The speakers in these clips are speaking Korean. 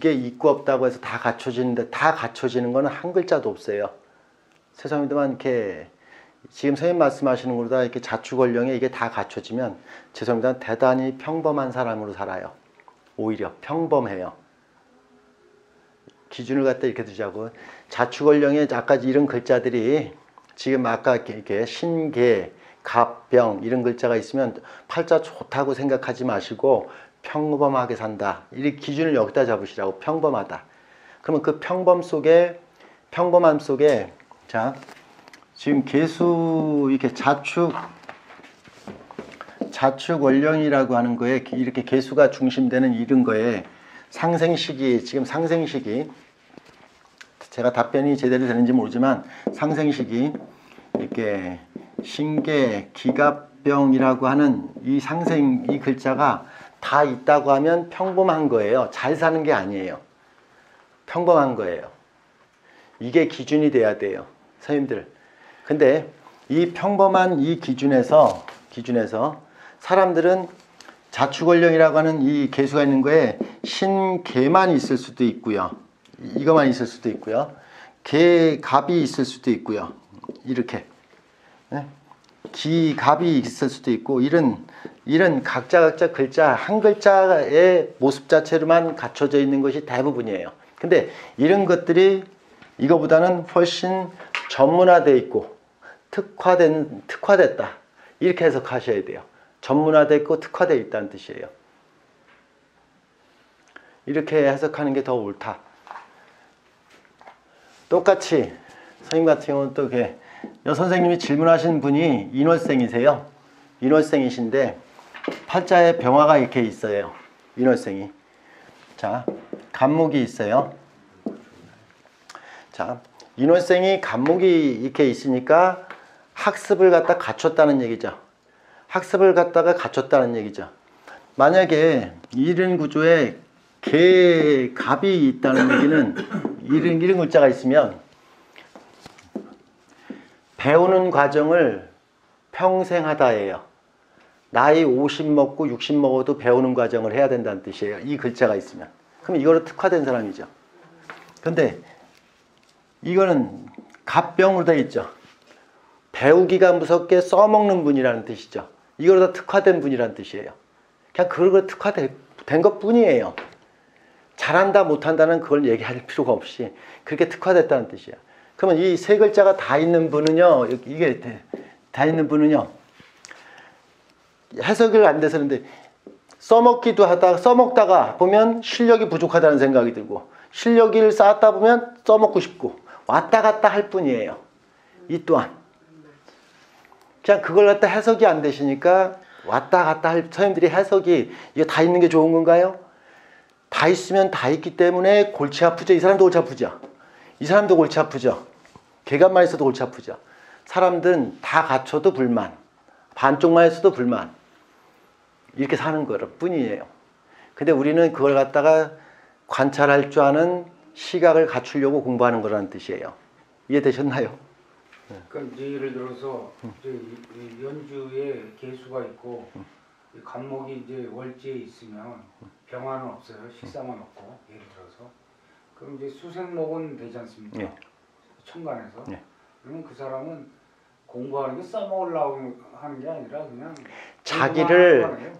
이게 있고 없다고 해서 다 갖춰지는데, 다 갖춰지는 거는 한 글자도 없어요. 죄송합니다만 이렇게 지금 선생님 말씀하시는 거보다 이렇게 자축원령에 이게 다 갖춰지면 죄송합니다, 대단히 평범한 사람으로 살아요. 오히려 평범해요. 기준을 갖다 이렇게 두자고, 자축원령에 아까 이런 글자들이 지금 아까 이렇게 신계, 갑병 이런 글자가 있으면 팔자 좋다고 생각하지 마시고 평범하게 산다, 이 기준을 여기다 잡으시라고. 평범하다. 그러면 그 평범함 속에 자, 지금 계수 이렇게 자축원령이라고 하는 거에 이렇게 계수가 중심되는 이런 거에 상생시기, 지금 상생시기, 제가 답변이 제대로 되는지 모르지만 상생시기, 이렇게 신계, 기갑병이라고 하는 이 상생, 이 글자가 다 있다고 하면 평범한 거예요. 잘 사는 게 아니에요. 평범한 거예요. 이게 기준이 돼야 돼요, 선생님들. 근데 이 평범한 이 기준에서 사람들은 자축원령이라고 하는 이 계수가 있는 거에 신계만 있을 수도 있고요. 이것만 있을 수도 있고요. 계갑이 있을 수도 있고요. 이렇게. 기갑이 있을 수도 있고, 이런 각자 글자, 한 글자의 모습 자체로만 갖춰져 있는 것이 대부분이에요. 근데 이런 것들이 이거보다는 훨씬 전문화되어 있고 특화됐다, 이렇게 해석하셔야 돼요. 전문화되어 있고 특화되어 있다는 뜻이에요. 이렇게 해석하는 게 더 옳다. 똑같이 선생님 같은 경우는 또 이렇게 선생님이 질문하신 분이 인월생이세요. 인월생이신데 팔자에 병화가 이렇게 있어요. 인월생이. 자, 간목이 있어요. 자, 인월생이 간목이 이렇게 있으니까 학습을 갖다 갖췄다는 얘기죠. 학습을 갖다가 갖췄다는 얘기죠. 만약에 이런 구조에 계갑이 있다는 얘기는 이런 글자가 있으면 배우는 과정을 평생 하다예요. 나이 50 먹고 60 먹어도 배우는 과정을 해야 된다는 뜻이에요. 이 글자가 있으면. 그럼 이거로 특화된 사람이죠. 근데 이거는 갑병으로 되어 있죠. 배우기가 무섭게 써먹는 분이라는 뜻이죠. 이거로 다 특화된 분이라는 뜻이에요. 그냥 그걸 특화된 것 뿐이에요. 잘한다 못한다는 그걸 얘기할 필요가 없이 그렇게 특화됐다는 뜻이에요. 그러면 이 세 글자가 다 있는 분은요, 이게 다 있는 분은요, 해석을 안 돼서 그런데 써먹다가 보면 실력이 부족하다는 생각이 들고, 실력을 쌓았다 보면 써먹고 싶고, 왔다 갔다 할 뿐이에요. 이 또한 그냥 그걸 갖다 해석이 안 되시니까 왔다 갔다 할 선생님들이 해석이 이게 다 있는 게 좋은 건가요? 다 있으면 다 있기 때문에 골치 아프죠. 이 사람도 골치 아프죠. 이 사람도 골치 아프죠. 개갑만 있어도 골치 아프죠. 사람들은 다 갖춰도 불만, 반쪽만 했어도 불만, 이렇게 사는 거 뿐이에요. 근데 우리는 그걸 갖다가 관찰할 줄 아는 시각을 갖추려고 공부하는 거라는 뜻이에요. 이해되셨나요? 그러니까 이제 예를 들어서 이제 이 연주에 계수가 있고 이 간목이 이제 월지에 있으면 병화는 없어요. 식사만 없고, 예를 들어서 그럼 이제 수생목은 되지 않습니까? 예. 천간에서. 예. 그러면 그 사람은 공부하는 게 써먹으려고 하는 게 아니라 그냥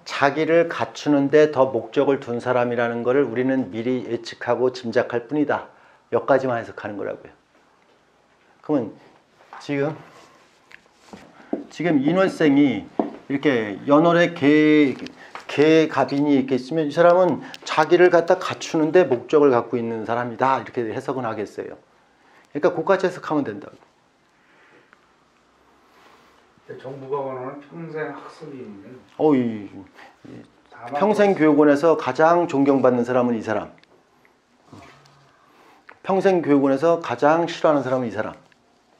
자기를 갖추는데 더 목적을 둔 사람이라는 것을 우리는 미리 예측하고 짐작할 뿐이다. 여기까지만 해석하는 거라고요. 그러면 지금 인월생이 이렇게 연월에 계갑인이 이렇게 있으면 이 사람은 자기를 갖다 갖추는데 목적을 갖고 있는 사람이다, 이렇게 해석은 하겠어요. 그러니까 그까지 해석하면 된다고. 정부가 원하는 평생 학습이 있는. 평생교육원에서 가장 존경받는 사람은 이 사람. 평생교육원에서 가장 싫어하는 사람은 이 사람.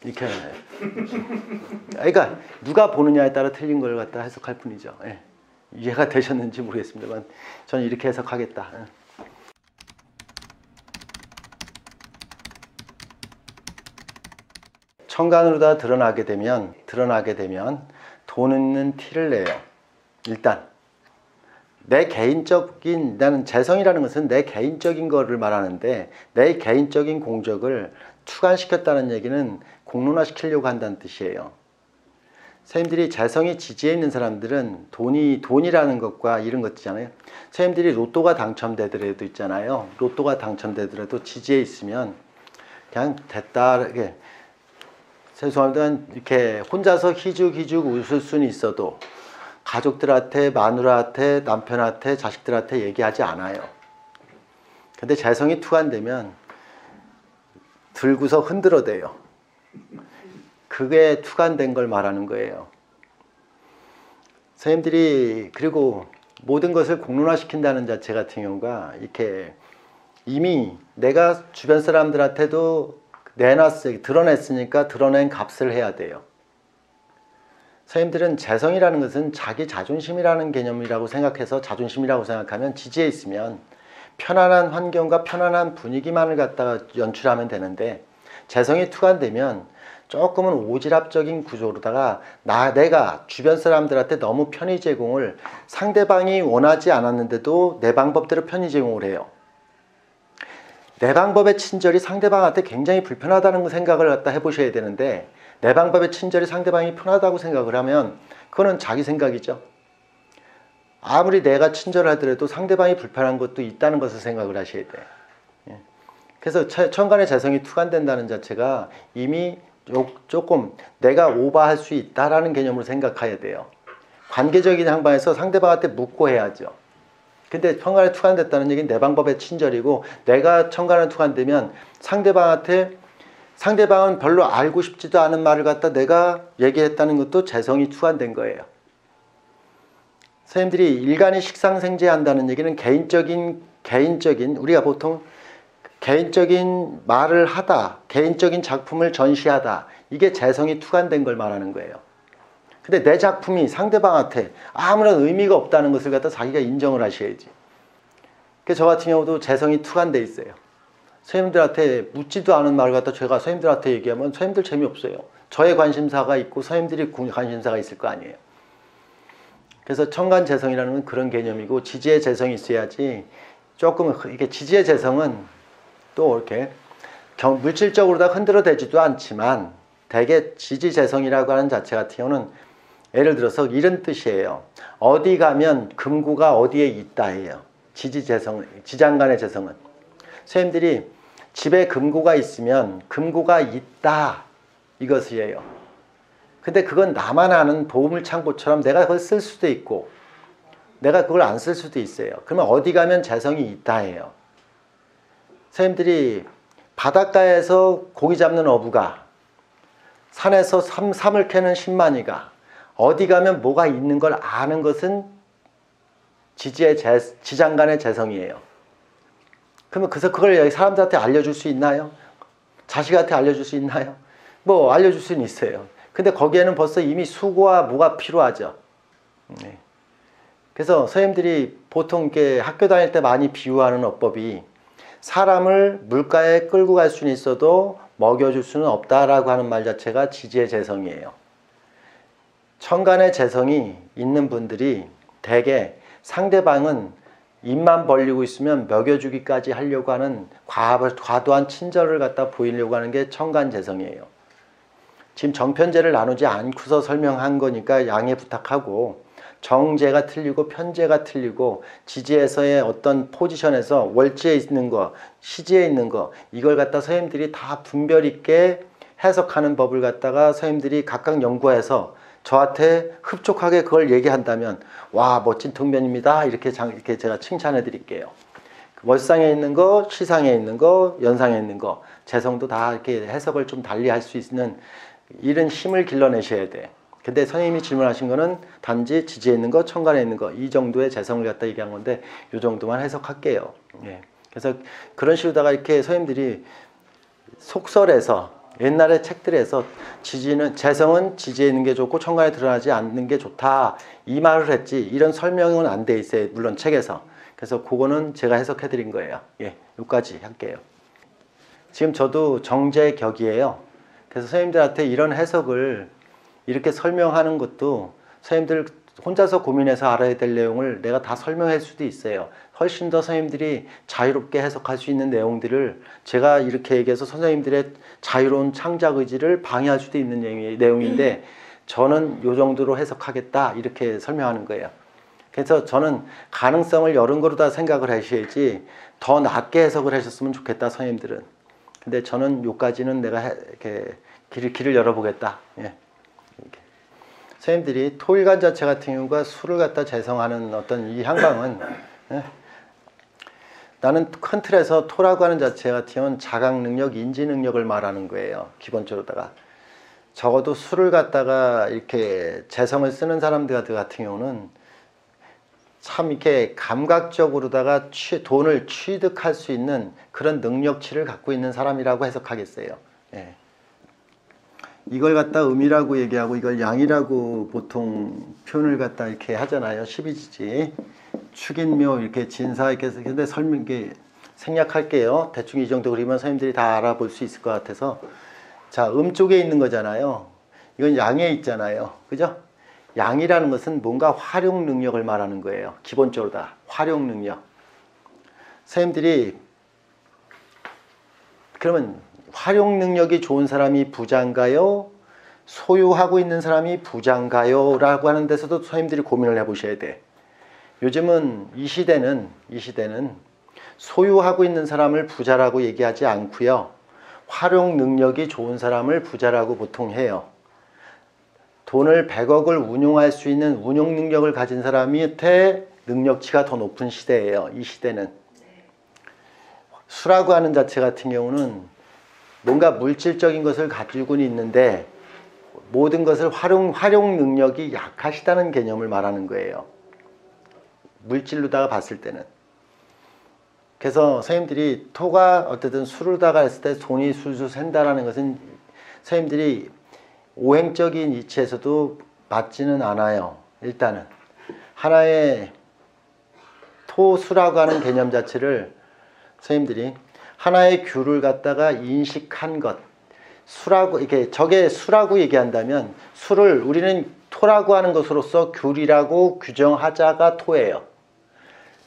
이렇게 하나요. 그러니까 누가 보느냐에 따라 틀린 걸 갖다 해석할 뿐이죠. 예. 이해가 되셨는지 모르겠습니다만 저는 이렇게 해석하겠다. 천간으로 다 드러나게 되면 돈 있는 티를 내요. 일단 내 개인적인, 나는 재성이라는 것은 내 개인적인 거를 말하는데 내 개인적인 공적을 투간시켰다는 얘기는 공론화시키려고 한다는 뜻이에요. 선생님들이 재성이 지지에 있는 사람들은 돈이라는 것과 이런 것 있잖아요. 선생님들이 로또가 당첨되더라도 있잖아요. 로또가 당첨되더라도 지지에 있으면 그냥 됐다. 이렇게 죄송합니다. 이렇게 혼자서 희죽희죽 웃을 수는 있어도 가족들한테, 마누라한테, 남편한테, 자식들한테 얘기하지 않아요. 근데 재성이 투간되면 들고서 흔들어대요. 그게 투간된 걸 말하는 거예요. 선생님들이 그리고 모든 것을 공론화시킨다는 자체 같은 경우가 이렇게 이미 내가 주변 사람들한테도 드러냈으니까 드러낸 값을 해야 돼요. 선생님들은 재성이라는 것은 자기 자존심이라는 개념이라고 생각해서 자존심이라고 생각하면 지지에 있으면 편안한 환경과 편안한 분위기만을 갖다가 연출하면 되는데 재성이 투간되면 조금은 오지랖적인 구조로다가 내가 주변 사람들한테 너무 편의 제공을 상대방이 원하지 않았는데도 내 방법대로 편의 제공을 해요. 내 방법의 친절이 상대방한테 굉장히 불편하다는 생각을 갖다 해보셔야 되는데 내 방법의 친절이 상대방이 편하다고 생각을 하면 그거는 자기 생각이죠. 아무리 내가 친절하더라도 상대방이 불편한 것도 있다는 것을 생각을 하셔야 돼. 그래서 천간의 재성이 투간된다는 자체가 이미 조금 내가 오버할 수 있다라는 개념으로 생각해야 돼요. 관계적인 상황에서 상대방한테 묻고 해야죠. 근데 천간에 투간됐다는 얘기는 내 방법의 친절이고 내가 천간에 투간되면 상대방은 별로 알고 싶지도 않은 말을 갖다 내가 얘기했다는 것도 재성이 투간된 거예요. 선생님들이 일간이 식상생재한다는 얘기는 개인적인 우리가 보통 개인적인 말을 하다, 개인적인 작품을 전시하다, 이게 재성이 투간된 걸 말하는 거예요. 근데 내 작품이 상대방한테 아무런 의미가 없다는 것을 갖다 자기가 인정을 하셔야지. 그래서 저 같은 경우도 재성이 투간돼 있어요. 선생님들한테 묻지도 않은 말을 갖다 제가 선생님들한테 얘기하면 선생님들 재미없어요. 저의 관심사가 있고 선생님들이 관심사가 있을 거 아니에요. 그래서 천간 재성이라는 건 그런 개념이고 지지의 재성이 있어야지. 조금 이게 지지의 재성은 또 이렇게 물질적으로 다 흔들어대지도 않지만 대개 지지 재성이라고 하는 자체 같은 경우는 예를 들어서 이런 뜻이에요. 어디 가면 금고가 어디에 있다예요. 지장간의 재성은. 선생님들이 집에 금고가 있으면 금고가 있다 이것이에요. 근데 그건 나만 아는 보물창고처럼 내가 그걸 쓸 수도 있고 내가 그걸 안 쓸 수도 있어요. 그러면 어디 가면 재성이 있다예요. 선생님들이 바닷가에서 고기 잡는 어부가 산에서 삼을 캐는 신만이가 어디 가면 뭐가 있는 걸 아는 것은 지장간의 재성이에요. 그러면 그걸 사람들한테 알려줄 수 있나요? 자식한테 알려줄 수 있나요? 뭐 알려줄 수는 있어요. 근데 거기에는 벌써 이미 수고와 뭐가 필요하죠. 그래서 선생님들이 보통 이렇게 학교 다닐 때 많이 비유하는 어법이 사람을 물가에 끌고 갈 수는 있어도 먹여줄 수는 없다라고 하는 말 자체가 지지의 재성이에요. 천간의 재성이 있는 분들이 대개 상대방은 입만 벌리고 있으면 먹여주기까지 하려고 하는 과도한 친절을 갖다 보이려고 하는 게 천간 재성이에요. 지금 정편제를 나누지 않고서 설명한 거니까 양해 부탁하고 정제가 틀리고 편제가 틀리고 지지에서의 어떤 포지션에서 월지에 있는 거, 시지에 있는 거 이걸 갖다 선생님들이 다 분별 있게 해석하는 법을 갖다가 선생님들이 각각 연구해서 저한테 흡족하게 그걸 얘기한다면 와 멋진 등변입니다 이렇게 제가 칭찬해 드릴게요. 월상에 있는 거, 시상에 있는 거, 연상에 있는 거 재성도 다 이렇게 해석을 좀 달리 할 수 있는 이런 힘을 길러내셔야 돼. 근데 선생님이 질문하신 거는 단지 지지에 있는 거, 천간에 있는 거 이 정도의 재성을 갖다 얘기한 건데 이 정도만 해석할게요. 예. 그래서 그런 식으로다가 이렇게 선생님들이 속설에서 옛날에 책들에서 재성은 지지에 있는 게 좋고 천간에 드러나지 않는 게 좋다 이 말을 했지 이런 설명은 안 돼 있어요. 물론 책에서. 그래서 그거는 제가 해석해 드린 거예요. 예, 여기까지 할게요. 지금 저도 정제격이에요. 그래서 선생님들한테 이런 해석을 이렇게 설명하는 것도 선생님들 혼자서 고민해서 알아야 될 내용을 내가 다 설명할 수도 있어요. 훨씬 더 선생님들이 자유롭게 해석할 수 있는 내용들을 제가 이렇게 얘기해서 선생님들의 자유로운 창작 의지를 방해할 수도 있는 내용인데 저는 이 정도로 해석하겠다 이렇게 설명하는 거예요. 그래서 저는 가능성을 여러 거로 다 생각을 하셔야지 더 낮게 해석을 하셨으면 좋겠다 선생님들은. 근데 저는 요까지는 내가 이렇게 길을 열어보겠다. 예. 선생님들이 토일관 자체 같은 경우가 수를 갖다 재성하는 어떤 이 향방은 예? 나는 큰 틀에서 토라고 하는 자체 같은 경우는 자각 능력, 인지 능력을 말하는 거예요. 기본적으로다가 적어도 수를 갖다가 이렇게 재성을 쓰는 사람들 같은 경우는 참 이렇게 감각적으로다가 돈을 취득할 수 있는 그런 능력치를 갖고 있는 사람이라고 해석하겠어요. 예. 이걸 갖다 음이라고 얘기하고 이걸 양이라고 보통 표현을 갖다 이렇게 하잖아요. 12지지 축인묘 이렇게 진사 이렇게 해서 근데 이렇게 생략할게요. 대충 이 정도 그리면 선생님들이 다 알아볼 수 있을 것 같아서 자, 쪽에 있는 거잖아요. 이건 양에 있잖아요. 그죠? 양이라는 것은 뭔가 활용 능력을 말하는 거예요. 기본적으로 다 활용 능력. 선생님들이 그러면 활용 능력이 좋은 사람이 부자인가요? 소유하고 있는 사람이 부자인가요? 라고 하는 데서도 선생님들이 고민을 해보셔야 돼. 요즘은 이 시대는 소유하고 있는 사람을 부자라고 얘기하지 않고요. 활용 능력이 좋은 사람을 부자라고 보통 해요. 돈을 100억을 운용할 수 있는 운용 능력을 가진 사람한테 능력치가 더 높은 시대예요. 이 시대는. 수라고 하는 자체 같은 경우는 뭔가 물질적인 것을 가지고는 있는데 모든 것을 활용 능력이 약하시다는 개념을 말하는 거예요. 물질로다가 봤을 때는. 그래서 선생님들이 토가 어쨌든 수로다가 했을 때 돈이 술술 샌다라는 것은 선생님들이 오행적인 이치에서도 맞지는 않아요. 일단은 하나의 토수라고 하는 개념 자체를 선생님들이 하나의 규를 갖다가 인식한 것, 수라고 이게 저게 수라고 얘기한다면 수를 우리는 토라고 하는 것으로서 규리라고 규정하자가 토예요.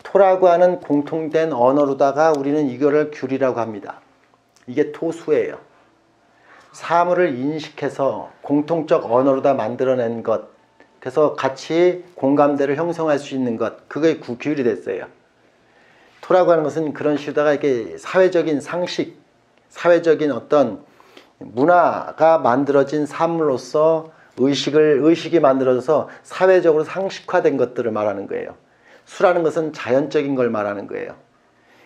토라고 하는 공통된 언어로다가 우리는 이거를 규리라고 합니다. 이게 토수예요. 사물을 인식해서 공통적 언어로다 만들어낸 것, 그래서 같이 공감대를 형성할 수 있는 것, 그게 규율이 됐어요. 토라고 하는 것은 그런 식으로다가 이렇게 사회적인 상식, 사회적인 어떤 문화가 만들어진 사물로서 의식이 만들어져서 사회적으로 상식화된 것들을 말하는 거예요. 수라는 것은 자연적인 걸 말하는 거예요.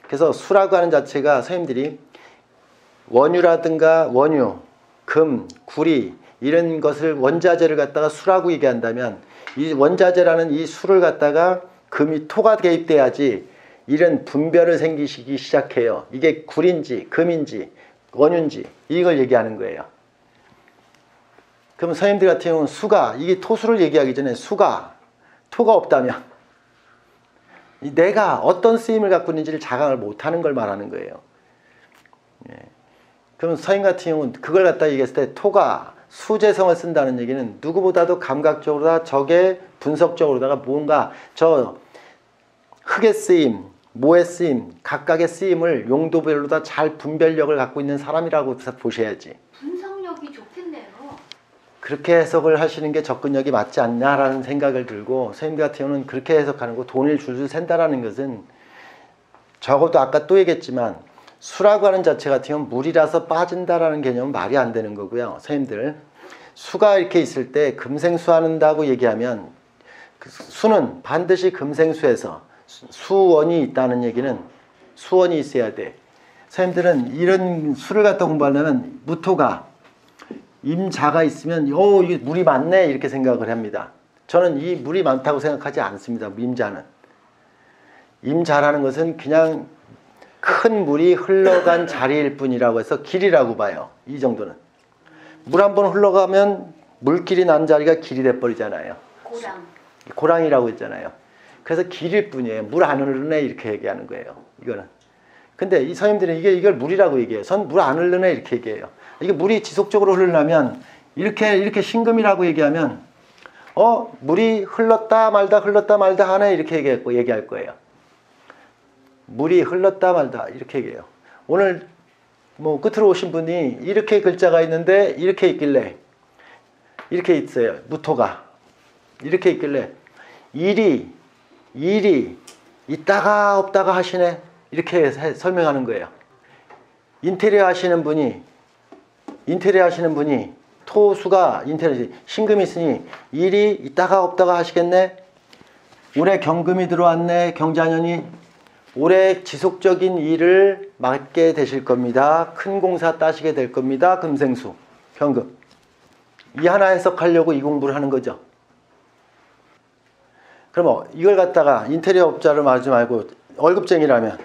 그래서 수라고 하는 자체가 선생님들이 원유라든가 원유, 금, 구리 이런 것을 원자재를 갖다가 수라고 얘기한다면 이 원자재라는 이 수를 갖다가 금이 토가 개입돼야지 이런 분별을 생기시기 시작해요. 이게 구리인지 금인지 원유인지 이걸 얘기하는 거예요. 그럼 선생님들 같은 경우는 수가 이게 토수를 얘기하기 전에 수가 토가 없다면 내가 어떤 쓰임을 갖고 있는지를 자각을 못하는 걸 말하는 거예요. 예. 그럼 선생님 같은 경우는 그걸 갖다 얘기했을 때 토가 수재성을 쓴다는 얘기는 누구보다도 감각적으로다 적의 분석적으로다가 뭔가 저 흙의 쓰임, 모의 쓰임, 각각의 쓰임을 용도별로 다 잘 분별력을 갖고 있는 사람이라고 보셔야지. 분석력이 좋겠네요. 그렇게 해석을 하시는 게 접근력이 맞지 않냐라는 생각을 들고 선생님들 같은 경우는 그렇게 해석하는 거 돈을 줄줄 샌다라는 것은 적어도 아까 또 얘기했지만 수라고 하는 자체 같은 경우는 물이라서 빠진다라는 개념은 말이 안 되는 거고요. 선생님들 수가 이렇게 있을 때 금생수한다고 얘기하면 그 수는 반드시 금생수에서 수원이 있다는 얘기는 수원이 있어야 돼. 선생님들은 이런 수를 갖다 공부하려면 무토가 임자가 있으면 이게 물이 많네 이렇게 생각을 합니다. 저는 이 물이 많다고 생각하지 않습니다. 임자는. 임자라는 것은 그냥 큰 물이 흘러간 자리일 뿐이라고 해서 길이라고 봐요. 이 정도는. 물 한 번 흘러가면 물길이 난 자리가 길이 돼버리잖아요. 고랑이라고 했잖아요. 그래서 길일 뿐이에요. 물 안 흐르네 이렇게 얘기하는 거예요. 이거는. 근데 이 선생님들은 이걸 물이라고 얘기해요. 선 물 안 흐르네 이렇게 얘기해요. 이게 물이 지속적으로 흐르려면 이렇게 신금이라고 얘기하면 물이 흘렀다 말다 하네 이렇게 얘기할 거예요. 물이 흘렀다 말다 이렇게 얘기해요. 오늘 뭐 끝으로 오신 분이 이렇게 글자가 있는데 이렇게 있길래 이렇게 있어요. 무토가 이렇게 있길래 일이 있다가 없다가 하시네 이렇게 설명하는 거예요. 인테리어 하시는 분이 토수가 인테리어 신금이 있으니 일이 있다가 없다가 하시겠네. 올해 경금이 들어왔네. 경자년이 올해 지속적인 일을 맡게 되실 겁니다. 큰 공사 따시게 될 겁니다. 금생수 경금 이 하나 해석하려고 이 공부를 하는 거죠. 그럼 이걸 갖다가 인테리어 업자를 말하지 말고 월급쟁이라면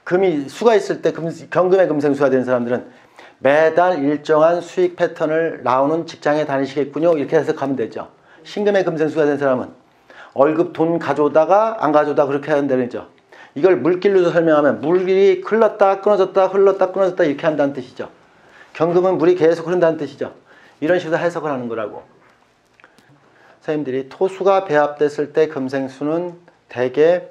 금이 수가 있을 때 경금의 금생수가 되는 사람들은 매달 일정한 수익 패턴을 나오는 직장에 다니시겠군요. 이렇게 해석하면 되죠. 신금의 금생수가 된 사람은 월급 돈 가져오다가 안 가져오다 그렇게 한다는 거죠. 이걸 물길로도 설명하면 물이 흘렀다 끊어졌다 흘렀다 끊어졌다 이렇게 한다는 뜻이죠. 경금은 물이 계속 흐른다는 뜻이죠. 이런 식으로 해석을 하는 거라고. 선생님들이 토수가 배합됐을 때 금생수는 대개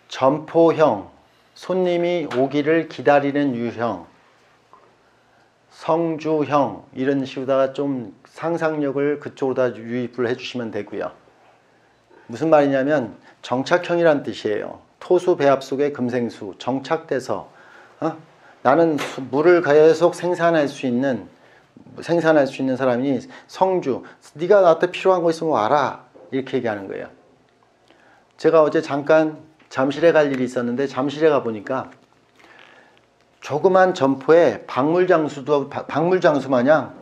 점포형, 손님이 오기를 기다리는 유형, 성주형 이런 식으로다가 좀 상상력을 그쪽으로다 유입을 해주시면 되고요. 무슨 말이냐면 정착형이란 뜻이에요. 토수 배합 속에 금생수 정착돼서 나는 물을 계속 생산할 수 있는 사람이 성주 네가 나한테 필요한 거 있으면 와라 이렇게 얘기하는 거예요. 제가 어제 잠깐 잠실에 갈 일이 있었는데 잠실에 가보니까 조그만 점포에 박물장수 마냥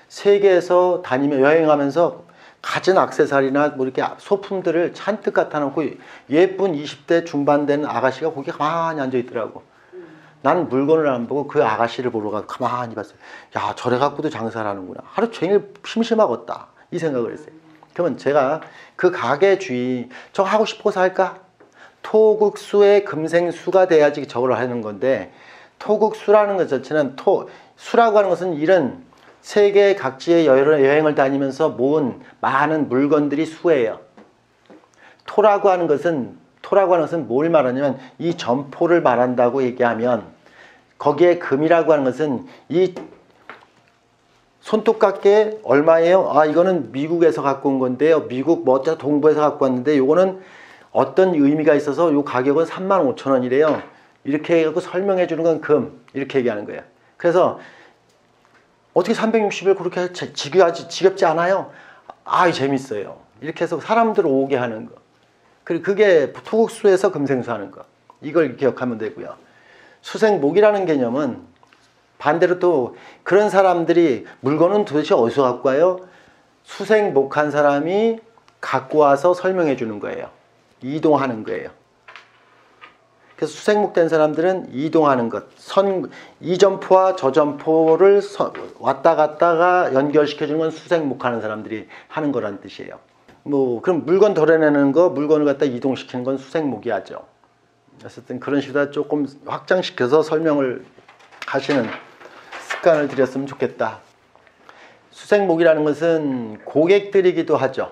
세계에서 다니며 여행하면서 갖은 액세서리나 뭐 이렇게 소품들을 잔뜩 갖다 놓고 예쁜 20대 중반 되는 아가씨가 거기 가만히 앉아 있더라고. 나는 물건을 안 보고 그 아가씨를 보러 가서 가만히 봤어요. 야, 저래 갖고도 장사를 하는구나. 하루 종일 심심하겠다. 이 생각을 했어요. 그러면 제가 그 가게 주인 저거 하고 싶어서 할까? 토국수의 금생수가 돼야지 저걸 하는 건데 토국수라는 것 자체는 수라고 하는 것은 이런 세계 각지의 여행을 다니면서 모은 많은 물건들이 수예요. 토라고 하는 것은 뭘 말하냐면 이 점포를 말한다고 얘기하면 거기에 금이라고 하는 것은 이 손톱 깎게 얼마예요? 아, 이거는 미국에서 갖고 온 건데요. 미국 동부에서 갖고 왔는데 요거는 어떤 의미가 있어서 요 가격은 35,000원이래요. 이렇게 해갖고 설명해 주는 건 금. 이렇게 얘기하는 거예요. 그래서 어떻게 360일 그렇게 지겹지 않아요? 아, 재밌어요. 이렇게 해서 사람들 오게 하는 거. 그리고 그게 토국수에서 금생수 하는 거. 이걸 기억하면 되고요. 수생목이라는 개념은 반대로 또 그런 사람들이 물건은 도대체 어디서 갖고 와요? 수생목한 사람이 갖고 와서 설명해 주는 거예요. 이동하는 거예요. 그래서 수생목된 사람들은 이동하는 것, 이 점포와 저 점포를 왔다 갔다가 연결시켜주는 건 수생목하는 사람들이 하는 거란 뜻이에요. 그럼 물건 덜어내는 거, 물건을 갖다 이동시키는 건 수생목이 하죠. 어쨌든 그런 식으로 조금 확장시켜서 설명을 하시는 습관을 들였으면 좋겠다. 수생목이라는 것은 고객들이기도 하죠.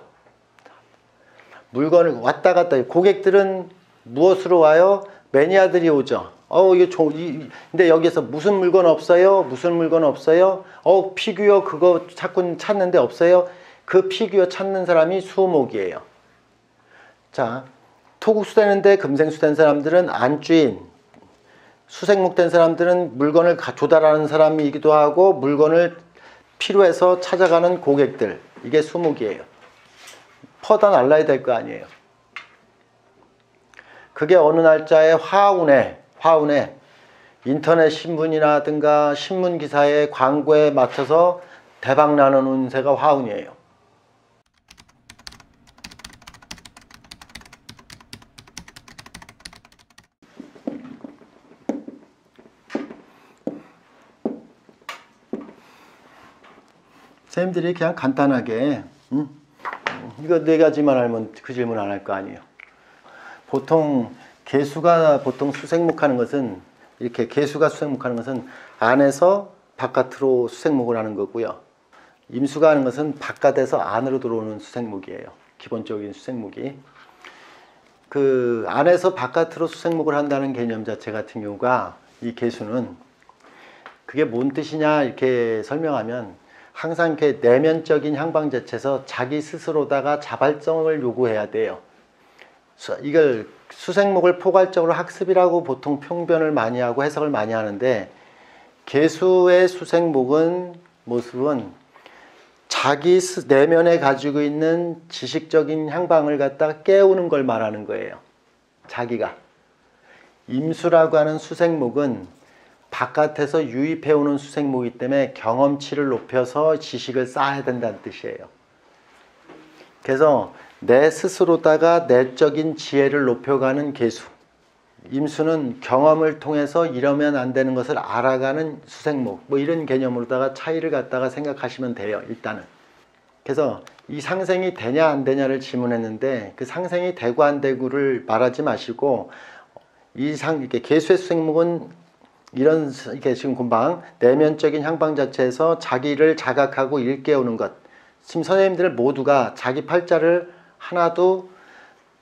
물건을 왔다 갔다, 고객들은 무엇으로 와요? 매니아들이 오죠. 근데 여기서 무슨 물건 없어요? 무슨 물건 없어요? 피규어 그거 자꾸 찾는데 없어요? 그 피규어 찾는 사람이 수목이에요. 자, 토국수 되는데 금생수 된 사람들은 안주인, 수생목 된 사람들은 물건을 조달하는 사람이기도 하고 물건을 필요해서 찾아가는 고객들, 이게 수목이에요. 퍼다 날라야 될 거 아니에요. 그게 어느 날짜에 화운에 인터넷 신문이라든가 신문 기사의 광고에 맞춰서 대박 나는 운세가 화운이에요. 선생님들이 그냥 간단하게 이거 4가지만 알면 그 질문 안 할 거 아니에요. 보통 개수가 수생목하는 것은 이렇게 개수가 수생목하는 것은 안에서 바깥으로 수생목을 하는 거고요. 임수가 하는 것은 바깥에서 안으로 들어오는 수생목이에요. 기본적인 수생목이. 그 안에서 바깥으로 수생목을 한다는 개념 자체 같은 경우가 이 계수는 그게 뭔 뜻이냐 이렇게 설명하면 항상 이렇게 내면적인 향방 자체에서 자기 스스로다가 자발성을 요구해야 돼요. 이걸 수생목을 포괄적으로 학습이라고 보통 평변을 많이 하고 해석을 많이 하는데 계수의 수생목은 모습은 자기 내면에 가지고 있는 지식적인 향방을 갖다가 깨우는 걸 말하는 거예요. 자기가. 임수라고 하는 수생목은 바깥에서 유입해오는 수생목이기 때문에 경험치를 높여서 지식을 쌓아야 된다는 뜻이에요. 그래서 내 스스로다가 내적인 지혜를 높여가는 계수. 임수는 경험을 통해서 이러면 안 되는 것을 알아가는 수생목. 뭐 이런 개념으로다가 차이를 갖다가 생각하시면 돼요. 일단은. 그래서 이 상생이 되냐 안 되냐를 질문했는데 그 상생이 되고 안 되고를 말하지 마시고 이렇게 계수의 수생목은 이런 이렇게 지금 금방 내면적인 향방 자체에서 자기를 자각하고 일깨우는 것. 지금 선생님들 모두가 자기 팔자를 하나도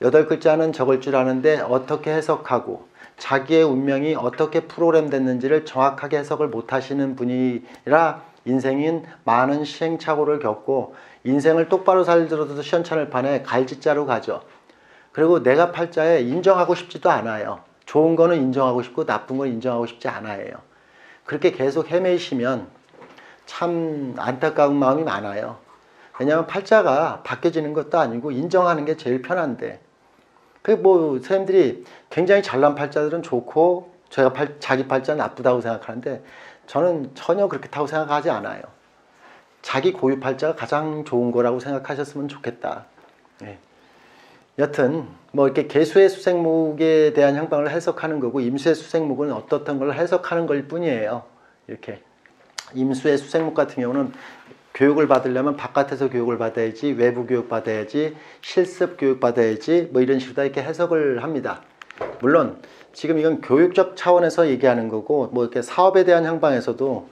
8글자는 적을 줄 아는데 어떻게 해석하고 자기의 운명이 어떻게 프로그램 됐는지를 정확하게 해석을 못 하시는 분이라 인생인 많은 시행착오를 겪고 인생을 똑바로 살더라도 시원찮을 판에 갈짓자로 가죠. 그리고 내가 팔자에 인정하고 싶지도 않아요. 좋은 거는 인정하고 싶고 나쁜 건 인정하고 싶지 않아요. 그렇게 계속 헤매시면 참 안타까운 마음이 많아요. 왜냐하면 팔자가 바뀌어지는 것도 아니고 인정하는 게 제일 편한데 그 뭐 선생님들이 굉장히 잘난 팔자들은 좋고 제가 자기 팔자 나쁘다고 생각하는데 저는 전혀 그렇다고 생각하지 않아요. 자기 고유 팔자가 가장 좋은 거라고 생각하셨으면 좋겠다. 네. 여튼 뭐 이렇게 계수의 수생목에 대한 향방을 해석하는 거고 임수의 수생목은 어떻던 걸 해석하는 걸 뿐이에요. 이렇게 임수의 수생목 같은 경우는 교육을 받으려면 바깥에서 교육을 받아야지, 외부 교육 받아야지, 실습 교육 받아야지 뭐 이런 식으로 이렇게 해석을 합니다. 물론 지금 이건 교육적 차원에서 얘기하는 거고 뭐 이렇게 사업에 대한 향방에서도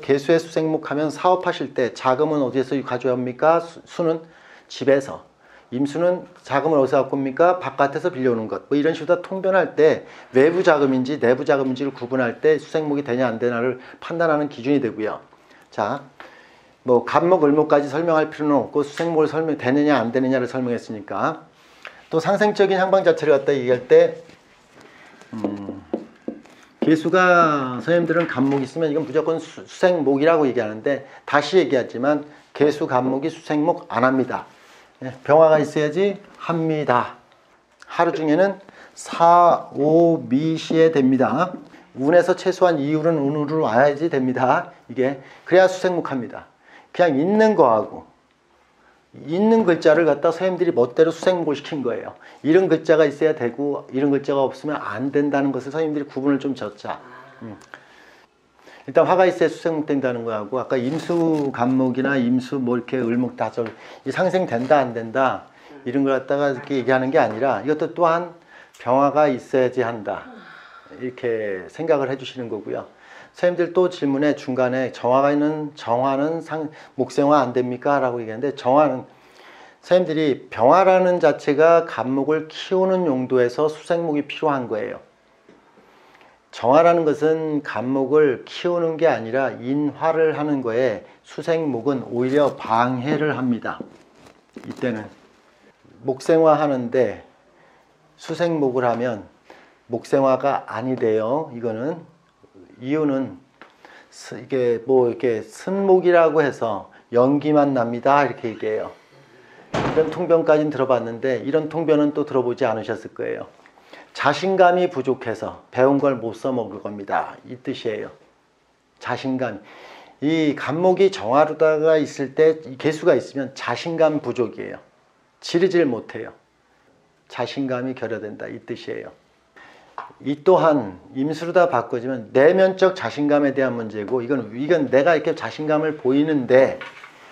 계수의 수생목 하면 사업하실 때 자금은 어디에서 가져옵니까? 수는 집에서. 임수는 자금을 어디서 갖고 옵니까? 바깥에서 빌려오는 것. 뭐 이런 식으로 다 통변할 때 외부 자금인지 내부 자금인지를 구분할 때 수생목이 되냐 안 되냐를 판단하는 기준이 되고요. 자, 뭐 간목, 을목까지 설명할 필요는 없고 수생목을 되느냐 안 되느냐를 설명했으니까 또 상생적인 향방 자체를 갖다 얘기할 때 계수가 선생님들은 간목이 있으면 이건 무조건 수생목이라고 얘기하는데 다시 얘기하지만 계수, 간목이 수생목 안 합니다. 병화가 있어야지 합니다. 하루 중에는 사, 오, 미시에 됩니다. 운에서 최소한 이율은 운으로 와야지 됩니다. 이게 그래야 수생목합니다. 그냥 있는 거하고 있는 글자를 갖다 선생님들이 멋대로 수생목을 시킨 거예요. 이런 글자가 있어야 되고 이런 글자가 없으면 안 된다는 것을 선생님들이 구분을 좀 졌자. 일단 화가 있어야 수생목 된다는 거하고 아까 임수 간목이나 임수 뭐 이렇게 을목 다절 이 상생된다 안 된다 이런 걸 갖다가 이렇게 얘기하는 게 아니라 이것도 또한 병화가 있어야지 한다. 이렇게 생각을 해주시는 거고요. 선생님들 또 질문에 중간에 정화는 목생화 안 됩니까? 라고 얘기하는데 정화는 선생님들이 병화라는 자체가 간목을 키우는 용도에서 수생목이 필요한 거예요. 정화라는 것은 간목을 키우는 게 아니라 인화를 하는 거에 수생목은 오히려 방해를 합니다. 이때는 목생화 하는데 수생목을 하면 목생화가 아니 돼요. 이거는 이유는 이게 뭐 이렇게 쓴목이라고 해서 연기만 납니다. 이렇게 얘기해요. 이런 통변까지는 들어봤는데 이런 통변은 또 들어보지 않으셨을 거예요. 자신감이 부족해서 배운 걸 못 써먹을 겁니다. 이 뜻이에요. 자신감. 이 간목이 정화로다가 있을 때 이 개수가 있으면 자신감 부족이에요. 지르질 못해요. 자신감이 결여된다. 이 뜻이에요. 이 또한 임수로다 바꿔지면 내면적 자신감에 대한 문제고 이건 내가 이렇게 자신감을 보이는데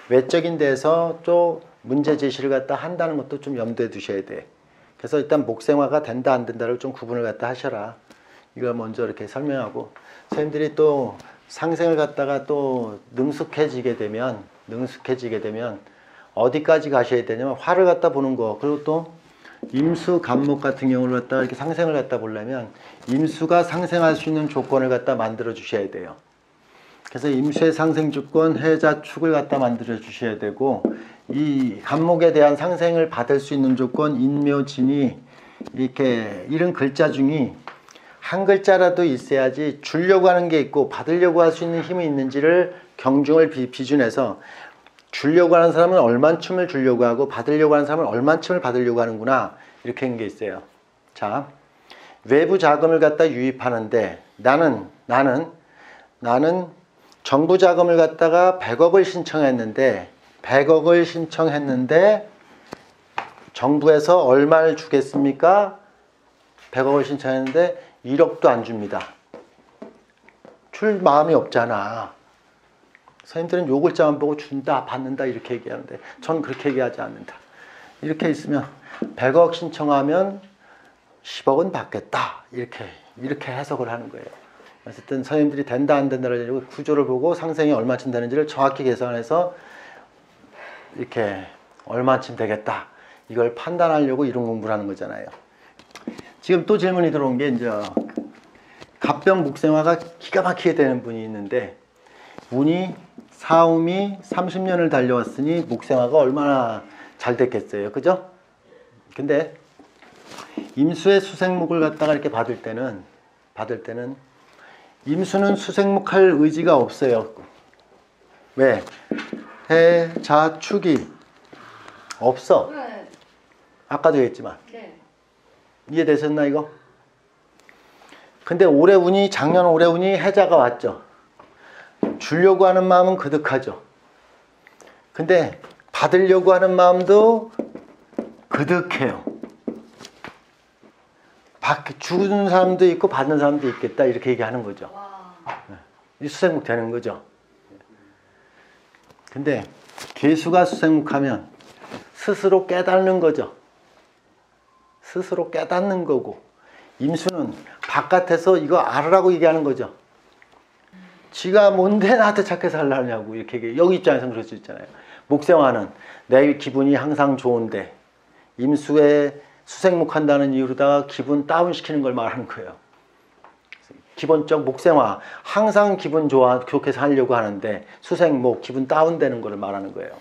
외적인 데서 또 문제 제시를 갖다 한다는 것도 좀 염두에 두셔야 돼. 그래서 일단 목생화가 된다 안 된다를 좀 구분을 갖다 하셔라. 이걸 먼저 이렇게 설명하고 선생님들이 또 상생을 갖다가 또 능숙해지게 되면 어디까지 가셔야 되냐면 화를 갖다 보는 거. 그리고 또 임수 간목 같은 경우를 갖다가 이렇게 상생을 갖다 보려면 임수가 상생할 수 있는 조건을 갖다 만들어 주셔야 돼요. 그래서 임수의 상생 조건 해자축을 갖다 만들어 주셔야 되고, 이 간목에 대한 상생을 받을 수 있는 조건 인묘진이 이렇게 이런 글자 중에 한 글자라도 있어야지 주려고 하는 게 있고 받으려고 할 수 있는 힘이 있는지를 경중을 비준해서, 주려고 하는 사람은 얼만큼을 주려고 하고 받으려고 하는 사람은 얼만큼을 받으려고 하는구나, 이렇게 한 게 있어요. 자, 외부 자금을 갖다 유입하는데 나는 정부 자금을 갖다가 100억을 신청했는데 정부에서 얼마를 주겠습니까? 100억을 신청했는데 1억도 안 줍니다. 줄 마음이 없잖아. 선생님들은 요 글자만 보고 준다, 받는다 이렇게 얘기하는데 저는 그렇게 얘기하지 않는다. 이렇게 있으면 100억 신청하면 10억은 받겠다, 이렇게 해석을 하는 거예요. 어쨌든 선생님들이 된다 안 된다를 구조를 보고 상생이 얼마쯤 되는지를 정확히 계산해서 이렇게 얼마쯤 되겠다, 이걸 판단하려고 이런 공부를 하는 거잖아요. 지금 또 질문이 들어온 게, 이제 갑병 목생화가 기가 막히게 되는 분이 있는데, 운이 사움이 30년을 달려왔으니 목생화가 얼마나 잘 됐겠어요, 그죠? 근데 임수의 수생목을 갖다가 이렇게 받을 때는 임수는 수생목할 의지가 없어요. 왜? 해, 자, 축이 없어. 네. 아까도 얘기했지만. 네. 이해되셨나 이거? 근데 작년 올해 운이 해자가 왔죠. 주려고 하는 마음은 그득하죠. 근데 받으려고 하는 마음도 그득해요. 주는 사람도 있고 받는 사람도 있겠다, 이렇게 얘기하는 거죠. 와. 이 수생목 되는 거죠. 근데 개수가 수생목하면 스스로 깨닫는 거죠. 스스로 깨닫는 거고, 임수는 바깥에서 이거 알으라고 얘기하는 거죠. 지가 뭔데 나한테 착해서 하려냐고, 이렇게 얘기해. 여기 입장에서는 그럴 수 있잖아요. 목생화는 내 기분이 항상 좋은데 임수에 수생목한다는 이유로다가 기분 다운시키는 걸 말하는 거예요. 기본적 목생화 항상 기분 좋게 살려고 하는데 수생목 기분 다운되는 걸 말하는 거예요.